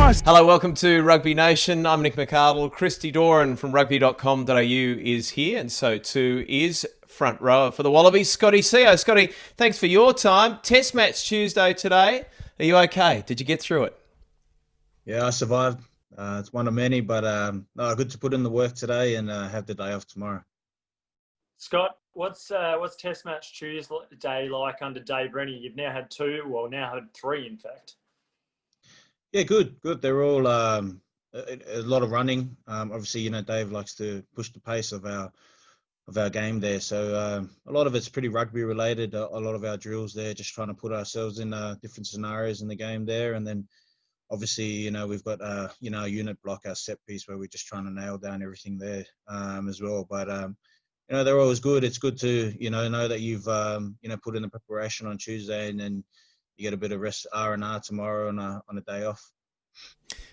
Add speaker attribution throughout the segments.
Speaker 1: nice.
Speaker 2: Hello, welcome to Rugby Nation. I'm Nick McArdle. Christy Doran from Rugby.com.au is here, and so too is front rower for the Wallaby Scott Sio. Scotty, thanks for your time. Test match Tuesday today. Are you okay? Did you get through it?
Speaker 3: Yeah, I survived. It's one of many, but no, good to put in the work today and have the day off tomorrow.
Speaker 4: Scott, what's Test match Tuesday like under Dave Rennie? You've now had now had three, in fact.
Speaker 3: Yeah, good. They're all a lot of running. Obviously, Dave likes to push the pace of our game there. So a lot of it's pretty rugby related. A lot of our drills there, just trying to put ourselves in different scenarios in the game there, and then obviously, we've got a unit block, our set piece, where we're just trying to nail down everything there as well. But they're always good. It's good to know that you've put in the preparation on Tuesday, and then you get a bit of rest R&R tomorrow on a day off.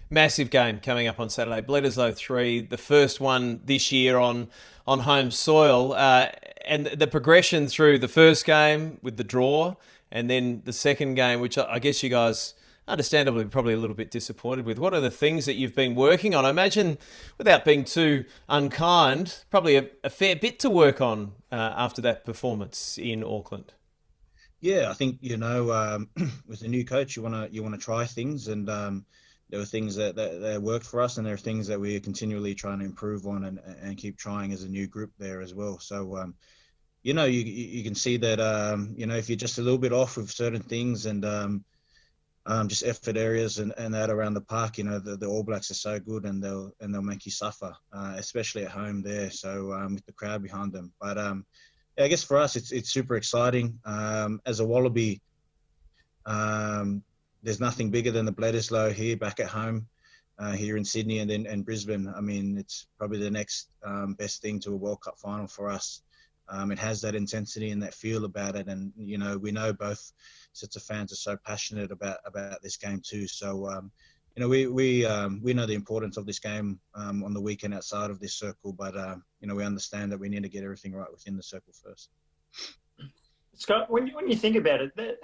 Speaker 2: Massive game coming up on Saturday. Bledisloe 3, the first one this year on home soil. And the progression through the first game with the draw, and then the second game, which I guess you guys understandably probably a little bit disappointed with. What are the things that you've been working on? I imagine, without being too unkind, probably a fair bit to work on after that performance in Auckland.
Speaker 3: Yeah, I think with a new coach, you want to try things, and there were things that worked for us, and there are things that we're continually trying to improve on and keep trying as a new group there as well. So you can see that if you're just a little bit off with certain things and just effort areas and that around the park, the All Blacks are so good, and they'll make you suffer, especially at home there. So with the crowd behind them, but I guess for us, it's super exciting. As a Wallaby, there's nothing bigger than the Bledisloe here back at home, here in Sydney and Brisbane. I mean, it's probably the next best thing to a World Cup final for us. It has that intensity and that feel about it, and we know both sets of fans are so passionate about this game too. So we know the importance of this game on the weekend outside of this circle, but we understand that we need to get everything right within the circle first.
Speaker 4: Scott, when you think about it,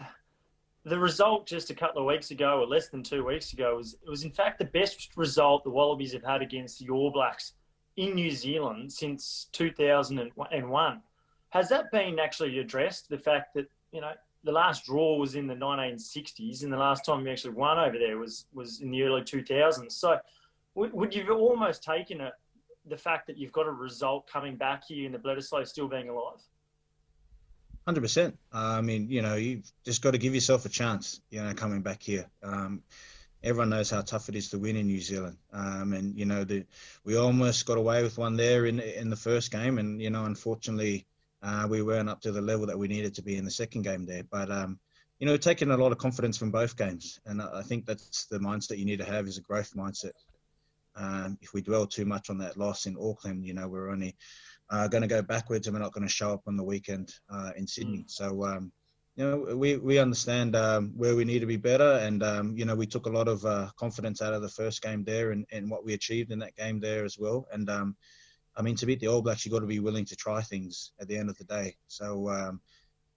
Speaker 4: the result just a couple of weeks ago, or less than 2 weeks ago, was in fact the best result the Wallabies have had against the All Blacks in New Zealand since 2001. Has that been actually addressed? The fact that the last draw was in the 1960s, and the last time we actually won over there was in the early 2000s. So would you have almost taken the fact that you've got a result coming back here in the Bledisloe still being alive?
Speaker 3: 100%. I mean, you've just got to give yourself a chance, coming back here. Everyone knows how tough it is to win in New Zealand. And, we almost got away with one there in the first game. And, unfortunately, we weren't up to the level that we needed to be in the second game there. But, taking a lot of confidence from both games. And I think that's the mindset you need to have, is a growth mindset. If we dwell too much on that loss in Auckland, we're only going to go backwards, and we're not going to show up on the weekend in Sydney. So, we understand where we need to be better. And, we took a lot of confidence out of the first game there and what we achieved in that game there as well. And, to beat the All Blacks, you've got to be willing to try things at the end of the day. So,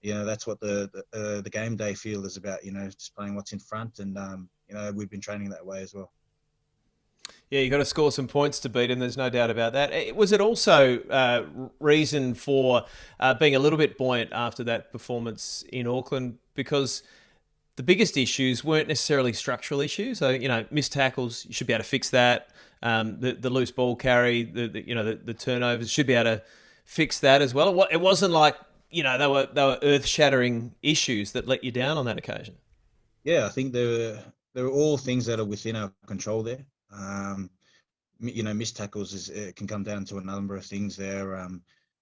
Speaker 3: that's what the game day feel is about, just playing what's in front. And, we've been training that way as well.
Speaker 2: Yeah, you got to score some points to beat him. There's no doubt about that. Was it also reason for being a little bit buoyant after that performance in Auckland? Because the biggest issues weren't necessarily structural issues. So, missed tackles, you should be able to fix that. The loose ball carry, the turnovers, should be able to fix that as well. It wasn't like they were earth-shattering issues that let you down on that occasion.
Speaker 3: Yeah, I think there were all things that are within our control there. Missed tackles it can come down to a number of things there.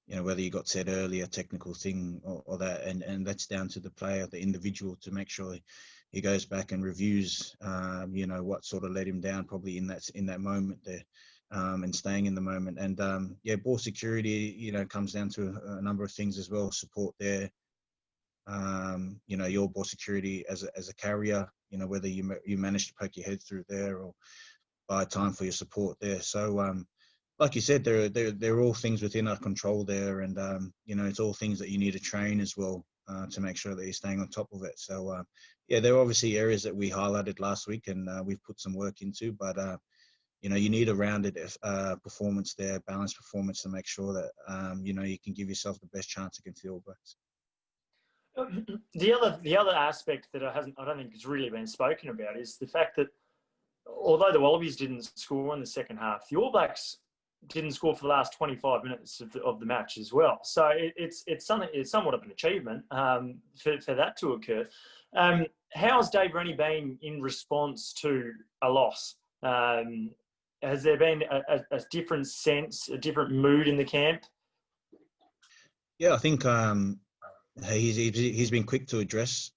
Speaker 3: Whether you got set early, a technical thing or that, and that's down to the player, the individual, to make sure he goes back and reviews, what sort of let him down probably in that moment there, and staying in the moment. And ball security, comes down to a number of things as well. Support there, your ball security as a carrier, whether you manage to poke your head through there or buy time for your support there. So, like you said, there are all things within our control there, and it's all things that you need to train as well. to make sure that he's staying on top of it. So, yeah, there are obviously areas that we highlighted last week and we've put some work into, but you need a rounded performance there, balanced performance to make sure that you can give yourself the best chance against the All Blacks.
Speaker 4: The other aspect that I don't think has really been spoken about is the fact that although the Wallabies didn't score in the second half, the All Blacks didn't score for the last 25 minutes of the match as well. So it's somewhat of an achievement for that to occur. How's Dave Rennie been in response to a loss? Has there been a different sense, a different mood in the camp?
Speaker 3: Yeah, I think he's been quick to address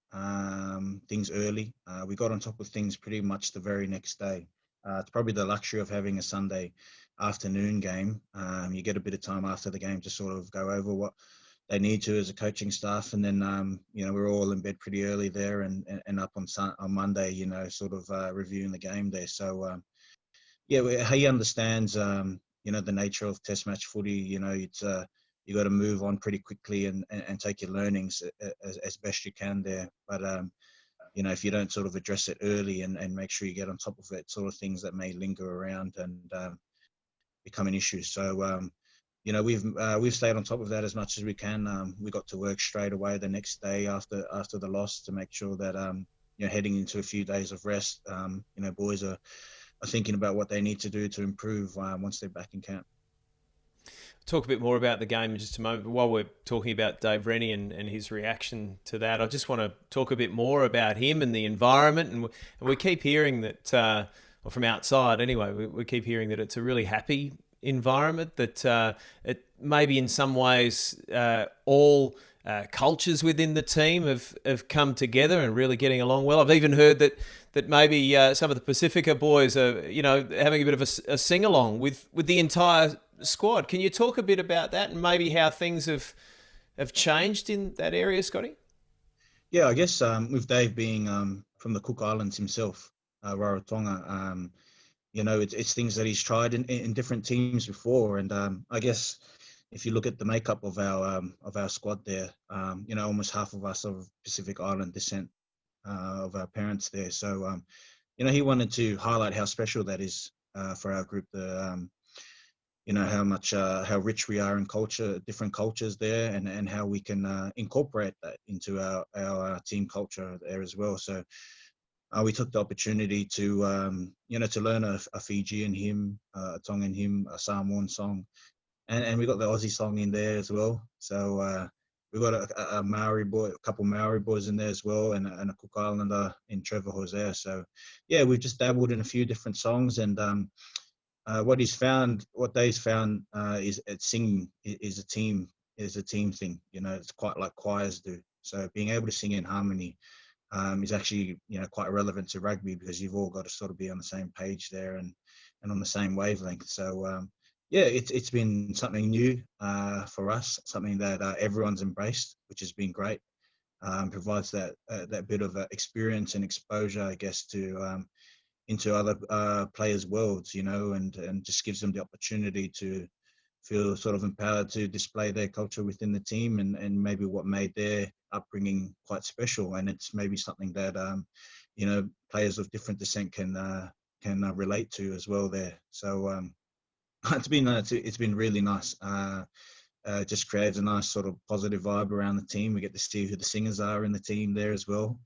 Speaker 3: things early. We got on top of things pretty much the very next day. It's probably the luxury of having a Sunday afternoon game. You get a bit of time after the game to sort of go over what they need to as a coaching staff, and then we're all in bed pretty early there and up on Monday, sort of reviewing the game there. So he understands the nature of Test match footy. It's you got to move on pretty quickly and take your learnings as best you can there. But if you don't sort of address it early and make sure you get on top of it, sort of things that may linger around and become an issue. So we've stayed on top of that as much as we can. We got to work straight away the next day after the loss to make sure that heading into a few days of rest, boys are thinking about what they need to do to improve once they're back in camp.
Speaker 2: Talk a bit more about the game in just a moment. But while we're talking about Dave Rennie and his reaction to that, I just want to talk a bit more about him and the environment. And we keep hearing that, or from outside anyway, we keep hearing that it's a really happy environment, that it maybe in some ways all cultures within the team have come together and really getting along well. I've even heard that maybe some of the Pacifica boys are having a bit of a sing along with the entire squad. Can you talk a bit about that and maybe how things have changed in that area, Scotty?
Speaker 3: Yeah, I guess with Dave being from the Cook Islands himself, Rarotonga, it's things that he's tried in different teams before, and I guess if you look at the makeup of our squad there, almost half of us are of Pacific Island descent of our parents there. So, he wanted to highlight how special that is for our group. How rich we are in culture, different cultures there, and how we can incorporate that into our team culture there as well. So we took the opportunity to learn a Fijian hymn, a Tongan hymn, a Samoan song, and we got the Aussie song in there as well. So we got a Maori boy, a couple Maori boys in there as well, and a Cook Islander in Trevor Hosea. So yeah, we've just dabbled in a few different songs, and what Dave's found is that singing is a team thing. It's quite like choirs do. So being able to sing in harmony is actually quite relevant to rugby, because you've all got to sort of be on the same page there and on the same wavelength. So it's been something new for us, something that everyone's embraced, which has been great. Provides that bit of experience and exposure, I guess, to into other players' worlds, and just gives them the opportunity to feel sort of empowered to display their culture within the team and maybe what made their upbringing quite special. And it's maybe something that, players of different descent can relate to as well there. So it's been really nice. Just creates a nice sort of positive vibe around the team. We get to see who the singers are in the team there as well.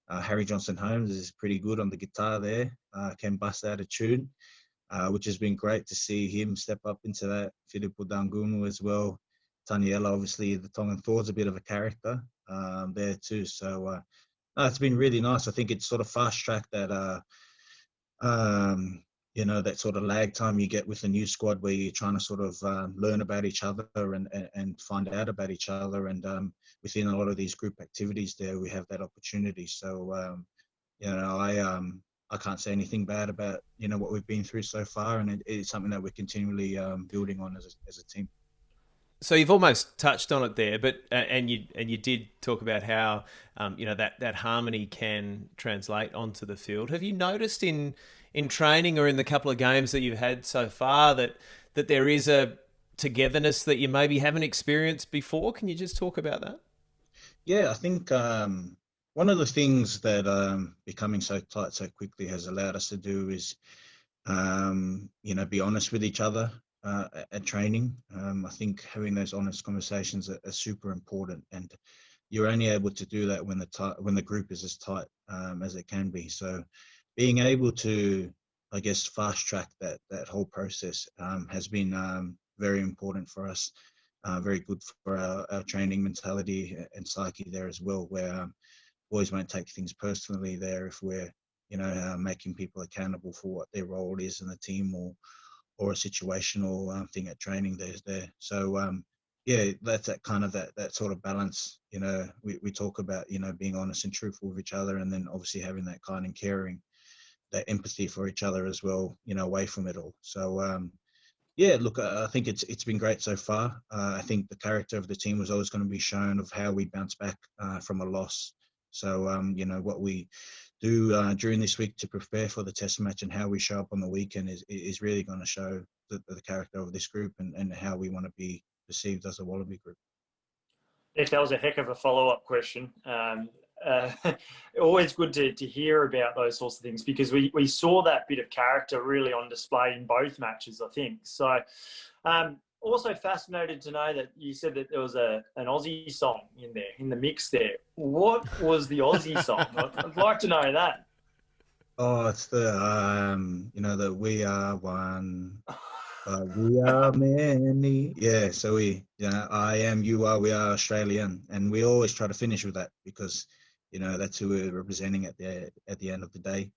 Speaker 3: Harry Johnson-Holmes is pretty good on the guitar there, can bust out a tune, which has been great to see him step up into that. Filippo Dangumu as well. Taniela, obviously, the Tongan Thor's a bit of a character there too. So it's been really nice. I think it's sort of fast-tracked that, that sort of lag time you get with the new squad, where you're trying to sort of learn about each other and find out about each other. And within a lot of these group activities there, we have that opportunity. So, I can't say anything bad about, what we've been through so far. And it's something that we're continually building on as a team.
Speaker 2: So you've almost touched on it there, but and you did talk about how that harmony can translate onto the field. Have you noticed in training or in the couple of games that you've had so far that there is a togetherness that you maybe haven't experienced before? Can you just talk about that?
Speaker 3: Yeah, I think one of the things that becoming so tight so quickly has allowed us to do is, be honest with each other at training. I think having those honest conversations are super important, and you're only able to do that when the group is as tight as it can be. So, being able to, I guess, fast track that whole process has been very important for us. Very good for our training mentality and psyche there as well, where boys won't take things personally there if we're, making people accountable for what their role is in the team, or a situational thing at training there. So yeah, that's that kind of that sort of balance. We talk about, being honest and truthful with each other, and then obviously having that kind and caring, that empathy for each other as well, away from it all. So yeah, look, I think it's been great so far. I think the character of the team was always going to be shown of how we bounce back from a loss. So what we do during this week to prepare for the test match and how we show up on the weekend is really going to show the character of this group, and how we want to be perceived as a Wallaby group.
Speaker 4: Nick, that was a heck of a follow-up question. Uh, always good to hear about those sorts of things, because we saw that bit of character really on display in both matches, I think. So also fascinated to know that you said that there was an Aussie song in there, in the mix there. What was the Aussie song? I'd like to know that.
Speaker 3: Oh, it's the the "We Are One, but we are many." Yeah, so I am, you are, we are Australian, and we always try to finish with that, because that's who we're representing at the end of the day.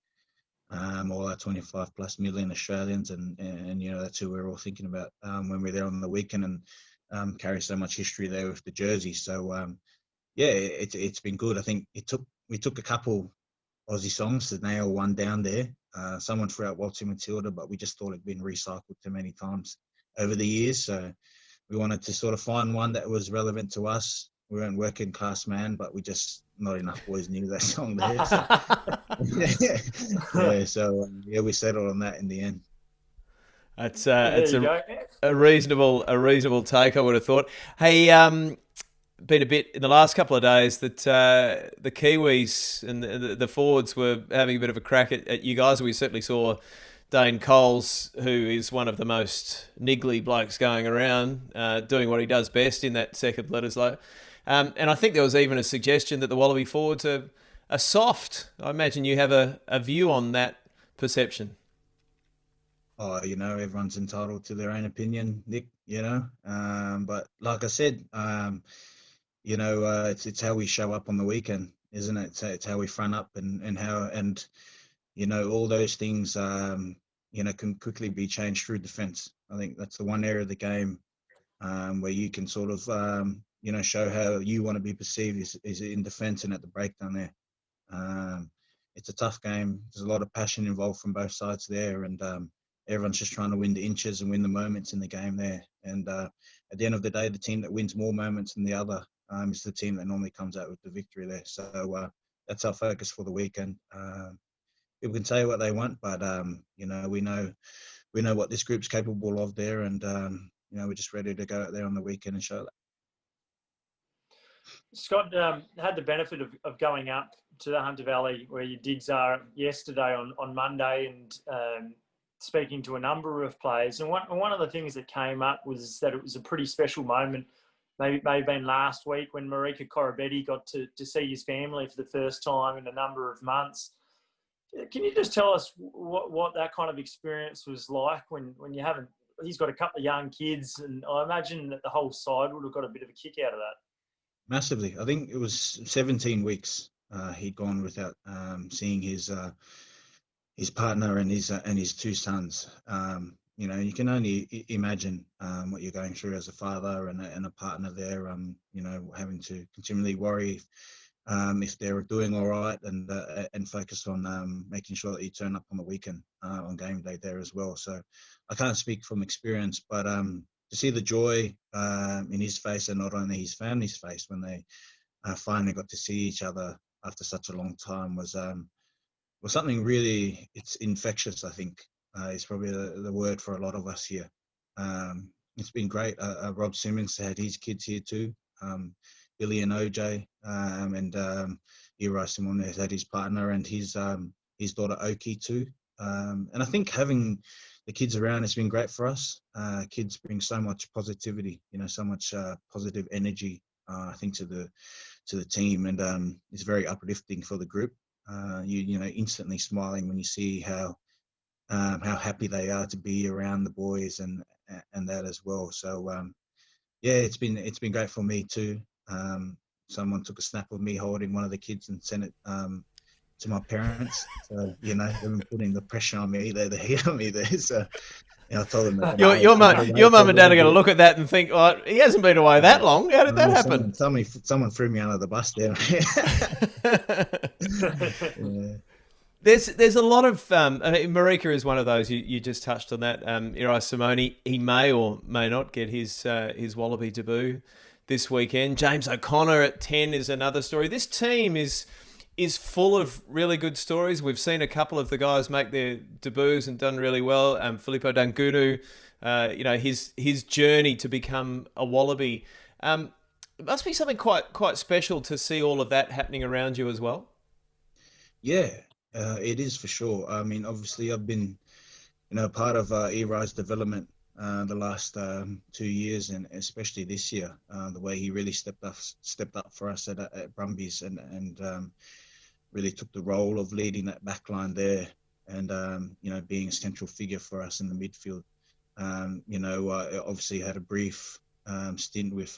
Speaker 3: All our 25 plus million Australians, and that's who we're all thinking about when we're there on the weekend, and carry so much history there with the jersey. So yeah, it's been good. I think we took a couple Aussie songs to nail one down there. Someone threw out Waltzing Matilda, but we just thought it'd been recycled too many times over the years. So we wanted to sort of find one that was relevant to us. We weren't working class man, but we just, not enough boys knew that song there. So, yeah, so we settled on that in the end.
Speaker 2: It's
Speaker 4: There
Speaker 2: it's
Speaker 4: you go.
Speaker 2: a reasonable take, I would have thought. Hey, been a bit in the last couple of days that the Kiwis and the forwards were having a bit of a crack at you guys. We certainly saw Dane Coles, who is one of the most niggly blokes going around, doing what he does best in that second Bledisloe. And I think there was even a suggestion that the Wallaby forwards are soft. I imagine you have a view on that perception.
Speaker 3: Oh, everyone's entitled to their own opinion, Nick. But like I said, it's how we show up on the weekend, isn't it? It's how we front up, and how, and all those things can quickly be changed through defence. I think that's the one area of the game where you can sort of show how you want to be perceived is in defence and at the breakdown there. It's a tough game. There's a lot of passion involved from both sides there, and everyone's just trying to win the inches and win the moments in the game there. And at the end of the day, the team that wins more moments than the other is the team that normally comes out with the victory there. So that's our focus for the weekend. People can say what they want, but we know what this group's capable of there, and we're just ready to go out there on the weekend and show that.
Speaker 4: Scott, had the benefit of going up to the Hunter Valley where your digs are yesterday on Monday, and speaking to a number of players. And one of the things that came up was that it was a pretty special moment. Maybe it may have been last week when Marika Korobetti got to see his family for the first time in a number of months. Can you just tell us what that kind of experience was like when you haven't? He's got a couple of young kids, and I imagine that the whole side would have got a bit of a kick out of that.
Speaker 3: Massively. I think it was 17 weeks he'd gone without seeing his partner and his two sons. You can only imagine what you're going through as a father and a partner there. Having to continually worry if they're doing all right, and focus on making sure that you turn up on the weekend on game day there as well. So I can't speak from experience, but to see the joy in his face, and not only his family's face, when they finally got to see each other after such a long time was something really, it's infectious, I think. Is probably the word for a lot of us here. It's been great. Rob Simmons had his kids here too. Billy and OJ, and Ira Simon has had his partner and his daughter Oki too. And I think having the kids around has been great for us. Kids bring so much positivity, so much positive energy, I think, to the team, and it's very uplifting for the group. You know, instantly smiling when you see how happy they are to be around the boys and that as well. So yeah, it's been great for me too. Someone took a snap of me holding one of the kids and sent it to my parents. So they've been putting the pressure on me. They're the heat on me there. So I told them that
Speaker 2: your mum and dad are going to look at that and think, "Oh, he hasn't been away that long. How did that happen?"
Speaker 3: Someone threw me under the bus there. Yeah.
Speaker 2: There's a lot of Marika is one of those you just touched on that. Ira Simone, he may or may not get his Wallaby debut this weekend. James O'Connor at 10 is another story. This team is full of really good stories. We've seen a couple of the guys make their debuts and done really well. Filippo Dangunu, his journey to become a Wallaby. It must be something quite special to see all of that happening around you as well.
Speaker 3: Yeah. It is for sure. I mean, obviously, I've been, part of Ira's development the last 2 years, and especially this year, the way he really stepped up for us at Brumbies, and really took the role of leading that back line there, and being a central figure for us in the midfield. I obviously had a brief stint with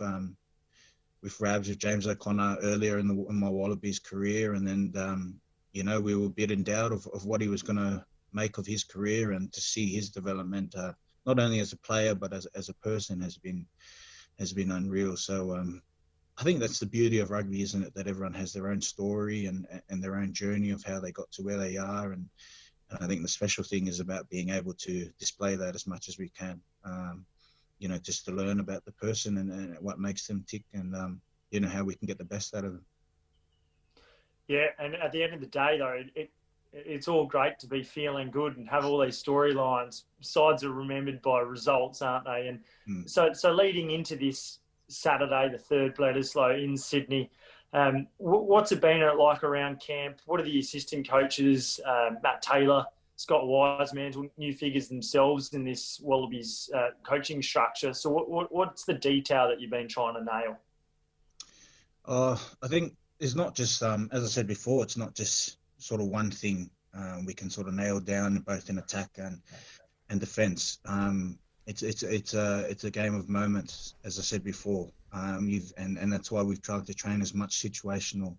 Speaker 3: Rabs, with James O'Connor earlier in my Wallabies career, and then we were a bit in doubt of what he was going to make of his career, and to see his development, not only as a player but as a person, has been unreal. So I think that's the beauty of rugby, isn't it? That everyone has their own story and their own journey of how they got to where they are, and I think the special thing is about being able to display that as much as we can. Just to learn about the person and what makes them tick, and how we can get the best out of them.
Speaker 4: Yeah, and at the end of the day, though, it's all great to be feeling good and have all these storylines. Sides are remembered by results, aren't they? And so leading into this Saturday, the third Bledisloe in Sydney, what's it been like around camp? What are the assistant coaches, Matt Taylor, Scott Wiseman, new figures themselves in this Wallabies coaching structure? So what's the detail that you've been trying to nail?
Speaker 3: I think it's not just, as I said before, it's not just sort of one thing we can sort of nail down, both in attack and defence. It's a game of moments, as I said before, and that's why we've tried to train as much situational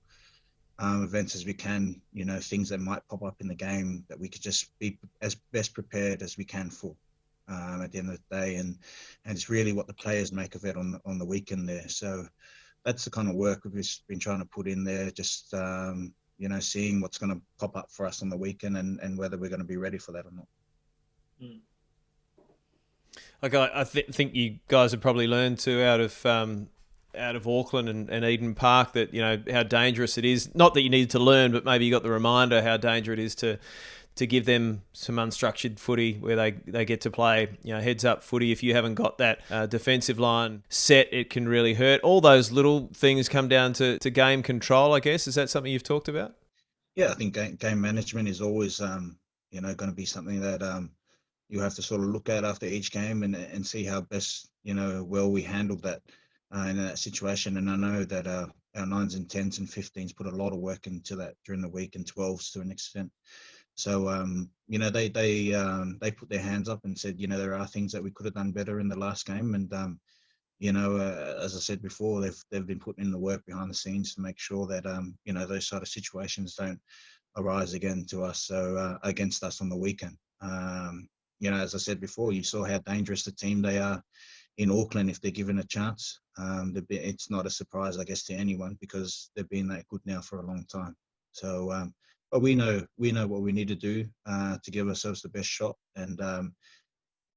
Speaker 3: events as we can. Things that might pop up in the game that we could just be as best prepared as we can for at the end of the day, and it's really what the players make of it on the weekend there. So that's the kind of work we've been trying to put in there, just, seeing what's going to pop up for us on the weekend, and whether we're going to be ready for that or not.
Speaker 2: Okay, I think you guys have probably learned too out of Auckland and Eden Park that, how dangerous it is. Not that you needed to learn, but maybe you got the reminder how dangerous it is to give them some unstructured footy where they get to play, heads up footy. If you haven't got that defensive line set, it can really hurt. All those little things come down to game control, I guess. Is that something you've talked about?
Speaker 3: Yeah, I think game management is always, going to be something that you have to sort of look at after each game and see how best, well we handled that in that situation. And I know that our 9s and 10s and 15s put a lot of work into that during the week, and 12s to an extent. So, they put their hands up and said, there are things that we could have done better in the last game. And, as I said before, they've been putting in the work behind the scenes to make sure that, those sort of situations don't arise again to us, against us on the weekend. As I said before, you saw how dangerous the team they are in Auckland if they're given a chance. It's not a surprise, I guess, to anyone, because they've been that good now for a long time. So, but we know what we need to do to give ourselves the best shot, and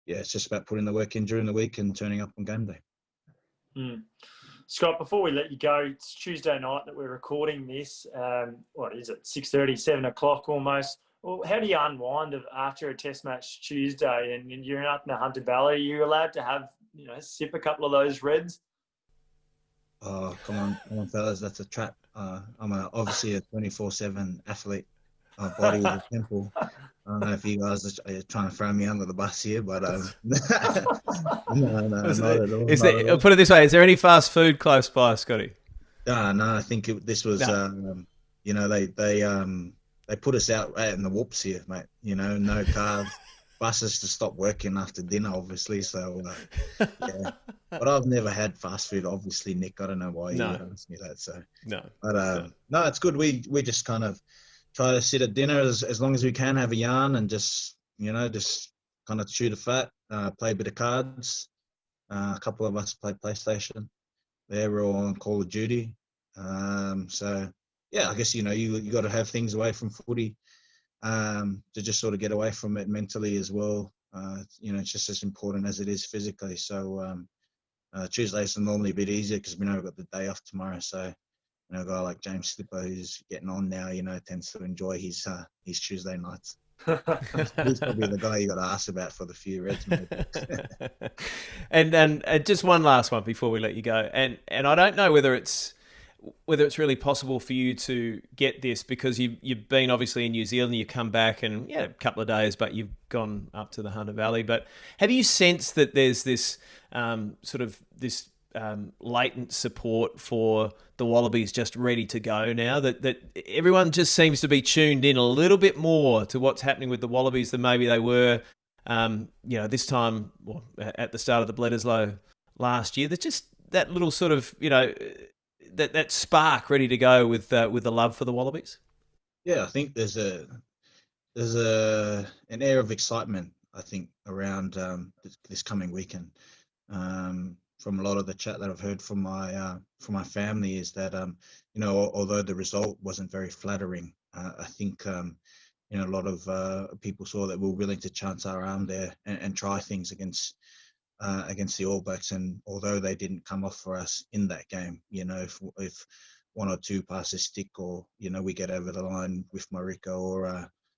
Speaker 3: it's just about putting the work in during the week and turning up on game day.
Speaker 4: Scott, before we let you go, it's Tuesday night that we're recording this. What is it? 6:30, 7 o'clock almost. Well, how do you unwind after a Test match Tuesday and you're up in the Hunter Valley? Are you allowed to have sip a couple of those Reds?
Speaker 3: Oh, come on, fellas, that's a trap. I'm obviously a 24/7 athlete. My body is a temple. I don't know if you guys are trying to throw me under the bus here, but no, no, not at all, not at
Speaker 2: I'll
Speaker 3: all.
Speaker 2: put it this way: is there any fast food close by, Scotty?
Speaker 3: No, I think this was,
Speaker 2: No.
Speaker 3: they put us out in the whoops here, mate. No carbs, buses to stop working after dinner, obviously. So yeah, but I've never had fast food, obviously, Nick. I don't know why you would
Speaker 2: No,
Speaker 3: ask me that. So,
Speaker 2: no,
Speaker 3: but
Speaker 2: no.
Speaker 3: no, it's good. We just kind of try to sit at dinner as long as we can, have a yarn, and just kind of chew the fat, play a bit of cards. A couple of us play PlayStation. We're all on Call of Duty. So yeah, I guess you got to have things away from footy to just sort of get away from it mentally as well. It's just as important as it is physically. So Tuesdays are normally a bit easier because we know we've got the day off tomorrow. So a guy like James Slipper, who's getting on now, tends to enjoy his Tuesday nights. He's probably the guy you got to ask about for the few Reds, maybe.
Speaker 2: And just one last one before we let you go. And I don't know whether it's really possible for you to get this, because you've been obviously in New Zealand, you come back and a couple of days, but you've gone up to the Hunter Valley. But have you sensed that there's this latent support for the Wallabies just ready to go now, that everyone just seems to be tuned in a little bit more to what's happening with the Wallabies than maybe they were this time, at the start of the Bledisloe last year? There's just that little sort of that spark ready to go with the love for the Wallabies.
Speaker 3: Yeah, I think there's an air of excitement, I think, around this coming weekend. From a lot of the chat that I've heard from my family, is that although the result wasn't very flattering, I think a lot of people saw that we were willing to chance our arm there and try things against the All Blacks. And although they didn't come off for us in that game, if one or two passes stick, or we get over the line with Marika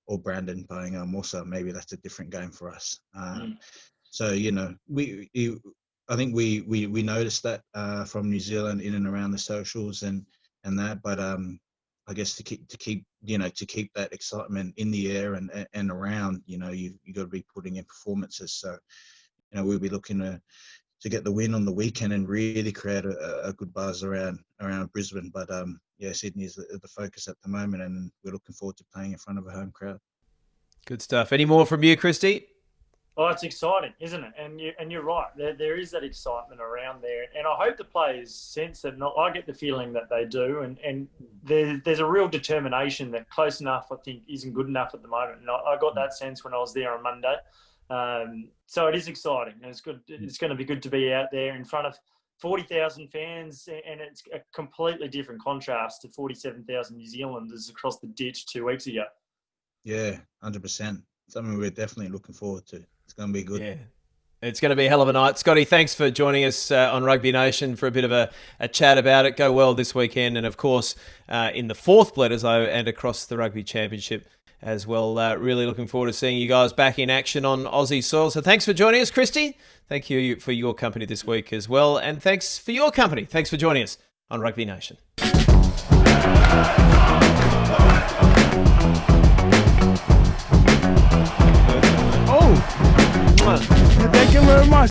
Speaker 3: or Brandon playing Musa, maybe that's a different game for us. So I think we noticed that from New Zealand in and around the socials and that, but I guess to keep that excitement in the air and around, you got to be putting in performances. So we'll be looking to get the win on the weekend and really create a good buzz around Brisbane. But Sydney is the focus at the moment, and we're looking forward to playing in front of a home crowd.
Speaker 2: Good stuff. Any more from you, Christy?
Speaker 4: Oh, it's exciting, isn't it? And you're right. There is that excitement around there, and I hope the players sense it. I get the feeling that they do, and there's a real determination that close enough, I think, isn't good enough at the moment. And I got that sense when I was there on Monday. So it is exciting, and it's good. It's going to be good to be out there in front of 40,000 fans, and it's a completely different contrast to 47,000 New Zealanders across the ditch 2 weeks ago.
Speaker 3: Yeah, 100%. Something we're definitely looking forward to. It's going to be good.
Speaker 2: Yeah, it's going to be a hell of a night. Scotty, thanks for joining us on Rugby Nation for a bit of a chat about it. Go well this weekend, and of course in the fourth Bledisloe and across the Rugby Championship as well. Really looking forward to seeing you guys back in action on Aussie soil. So thanks for joining us, Christy. Thank you for your company this week as well, and thanks for your company. Thanks for joining us on Rugby Nation.
Speaker 1: Thank you very much.